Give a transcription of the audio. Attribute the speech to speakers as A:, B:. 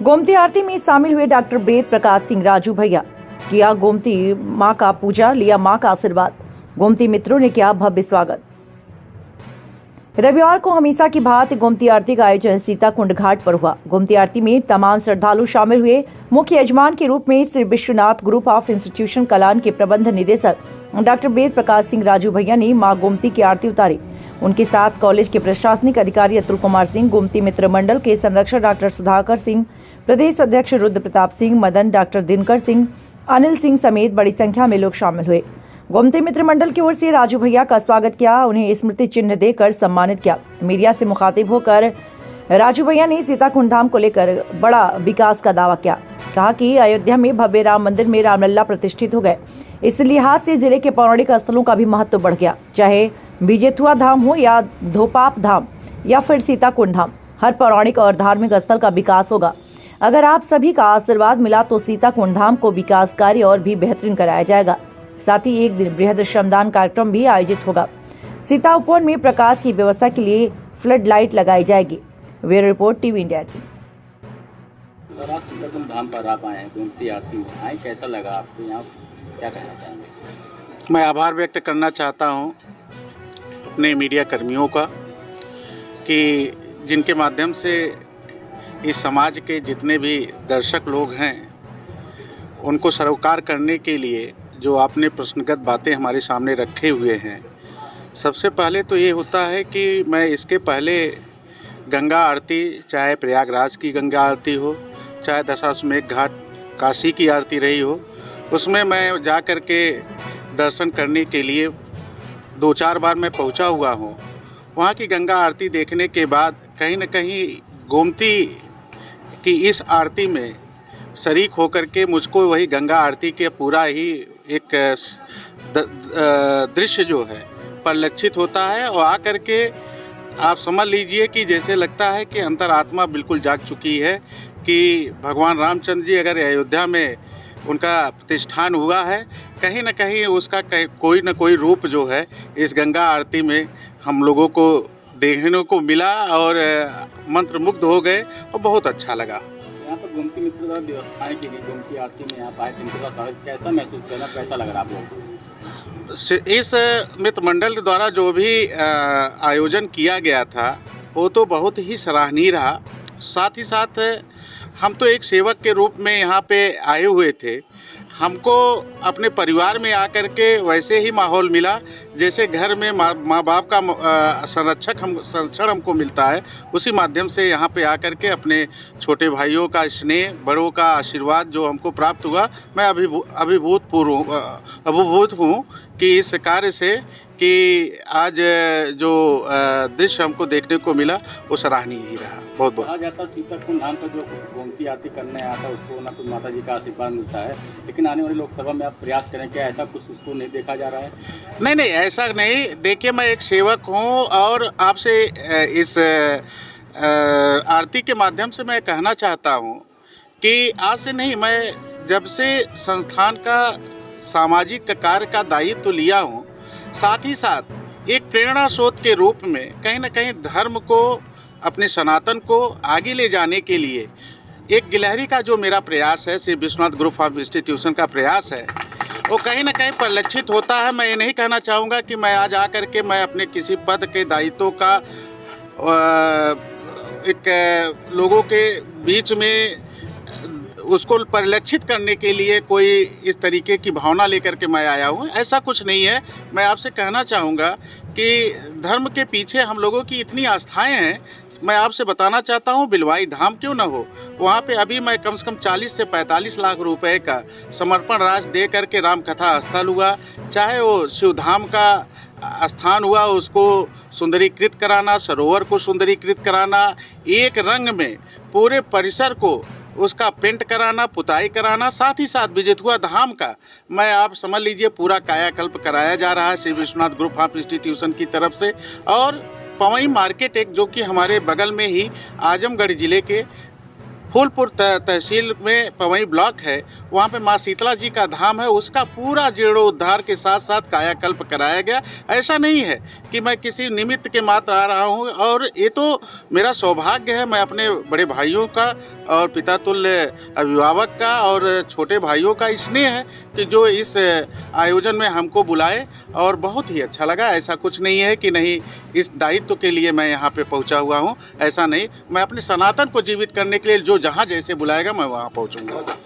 A: गोमती आरती में शामिल हुए डॉक्टर वेद प्रकाश सिंह राजू भैया। किया गोमती मां का पूजा, लिया मां का आशीर्वाद। गोमती मित्रों ने किया भव्य स्वागत। रविवार को हमेशा की भांति गोमती आरती का आयोजन सीताकुंड घाट पर हुआ। गोमती आरती में तमाम श्रद्धालु शामिल हुए। मुख्य यजमान के रूप में Shri Vishwanath group of institution Kalan के प्रबंध निदेशक डॉक्टर वेद प्रकाश सिंह राजू भैया ने मां गोमती की आरती उतारी। उनके साथ कॉलेज के प्रशासनिक अधिकारी अतुल कुमार सिंह, गोमती मित्र मंडल के संरक्षक डॉक्टर सुधाकर सिंह, प्रदेश अध्यक्ष रुद्र प्रताप सिंह, मदन, डॉक्टर दिनकर सिंह, अनिल सिंह समेत बड़ी संख्या में लोग शामिल हुए। गोमती मित्र मंडल की ओर से राजू भैया का स्वागत किया, उन्हें स्मृति चिन्ह देकर सम्मानित किया। मीडिया से मुखातिब होकर राजू भैया ने सीताकुंड धाम को लेकर बड़ा विकास का दावा किया। कहा कि अयोध्या में भव्य राम मंदिर में रामलला प्रतिष्ठित हो गए। इस लिहाज से जिले के पौराणिक स्थलों का भी महत्व बढ़ गया, चाहे बीजेथुआ धाम हो या धोपाप धाम या फिर सीताकुंड धाम। हर पौराणिक और धार्मिक स्थल का विकास होगा। अगर आप सभी का आशीर्वाद मिला तो सीताकुंड धाम को विकास कार्य और भी बेहतरीन कराया जाएगा। साथ ही एक दिन बृहद श्रमदान कार्यक्रम भी आयोजित होगा। सीता उपवन में प्रकाश की व्यवस्था के लिए फ्लड लाइट लगाई जाएगी। Bureau report, TV India.
B: Sitakund Dham पर आप आए हैं, गोमती आरती में आए, कैसा लगा आपको? यहाँ क्या कहना चाहेंगे?
C: मैं आभार व्यक्त करना चाहता हूँ अपने मीडिया कर्मियों का कि जिनके माध्यम से इस समाज के जितने भी दर्शक लोग हैं उनको सरोकार करने के लिए जो आपने प्रश्नगत बातें हमारे सामने रखे हुए हैं। सबसे पहले तो ये होता है कि मैं इसके पहले गंगा आरती, चाहे प्रयागराज की गंगा आरती हो, चाहे दशाश्वमेध घाट काशी की आरती रही हो, उसमें मैं जा कर के दर्शन करने के लिए 2-4 बार मैं पहुंचा हुआ हूं। वहां की गंगा आरती देखने के बाद कहीं न कहीं गोमती की इस आरती में शरीक होकर के मुझको वही गंगा आरती के पूरा ही एक दृश्य जो है परिलक्षित होता है और आकर के आप समझ लीजिए कि जैसे लगता है कि अंतरात्मा बिल्कुल जाग चुकी है कि भगवान रामचंद्र जी अगर अयोध्या में उनका प्रतिष्ठान हुआ है, कहीं न कहीं उसका कोई न कोई रूप जो है इस गंगा आरती में हम लोगों को देखने को मिला और मंत्रमुग्ध हो गए और बहुत अच्छा लगा।
B: यहाँ पर गोमती मित्र द्वारा व्यवस्थाएं की गई, गोमती आरती में यहाँ आए, इनके द्वारा स्वागत कैसा महसूस करना, कैसा लग रहा आप लोगों को?
C: इस मित्र मंडल द्वारा जो भी आयोजन किया गया था वो तो बहुत ही सराहनीय रहा। साथ ही साथ हम तो एक सेवक के रूप में यहाँ पे आए हुए थे। हमको अपने परिवार में आकर के वैसे ही माहौल मिला जैसे घर में माँ बाप का संरक्षण हमको मिलता है। उसी माध्यम से यहाँ पे आकर के अपने छोटे भाइयों का स्नेह, बड़ों का आशीर्वाद जो हमको प्राप्त हुआ, मैं अभिभूत हूँ कि इस कार्य से कि आज जो दृश्य हमको देखने को मिला वो सराहनीय ही रहा। बहुत बहुत
B: कहा जाता सीताकुंड धाम पर जो गोमती आरती करने आता है उसको ना कुछ माता जी का आशीर्वाद मिलता है, लेकिन आने वाली लोकसभा में आप प्रयास करें, क्या ऐसा कुछ उसको नहीं देखा जा रहा है?
C: नहीं, ऐसा नहीं। देखिए, मैं एक सेवक हूँ और आपसे इस आरती के माध्यम से मैं कहना चाहता हूँ कि आज से नहीं, मैं जब से संस्थान का सामाजिक कार्य का दायित्व तो लिया हूँ, साथ ही साथ एक प्रेरणा स्रोत के रूप में कहीं न कहीं धर्म को, अपने सनातन को आगे ले जाने के लिए एक गिलहरी का जो मेरा प्रयास है, Shri Vishwanath group of institution का प्रयास है, वो कहीं न कहीं परिलक्षित होता है। मैं ये नहीं कहना चाहूँगा कि मैं आज आकर के मैं अपने किसी पद के दायित्वों का एक लोगों के बीच में उसको परिलक्षित करने के लिए कोई इस तरीके की भावना लेकर के मैं आया हूँ, ऐसा कुछ नहीं है। मैं आपसे कहना चाहूँगा कि धर्म के पीछे हम लोगों की इतनी आस्थाएं हैं। मैं आपसे बताना चाहता हूँ, बिलवाई धाम क्यों ना हो, वहाँ पे अभी मैं कम से कम 40 से 45 लाख रुपए का समर्पण राशि दे करके राम कथा स्थल हुआ, चाहे वो शिव धाम का स्थान हुआ, उसको सुंदरीकृत कराना, सरोवर को सुंदरीकृत कराना, एक रंग में पूरे परिसर को उसका पेंट कराना, पुताई कराना, साथ ही साथ बीजेथुआ धाम का मैं आप समझ लीजिए पूरा कायाकल्प कराया जा रहा है Shri Vishwanath group of institution की तरफ से। और पवई मार्केट एक जो कि हमारे बगल में ही आजमगढ़ जिले के फूलपुर तहसील में पवई ब्लॉक है, वहाँ पे माँ शीतला जी का धाम है, उसका पूरा जीर्णोद्धार के साथ साथ कायाकल्प कराया गया। ऐसा नहीं है कि मैं किसी निमित्त के मात्र आ रहा हूँ, और ये तो मेरा सौभाग्य है, मैं अपने बड़े भाइयों का और पिता तुल्य अभिभावक का और छोटे भाइयों का स्नेह है कि जो इस आयोजन में हमको बुलाए, और बहुत ही अच्छा लगा। ऐसा कुछ नहीं है कि नहीं इस दायित्व के लिए मैं यहाँ पे पहुँचा हुआ हूँ, ऐसा नहीं। मैं अपने सनातन को जीवित करने के लिए जो जहाँ जैसे बुलाएगा मैं वहाँ पहुँचूँगा।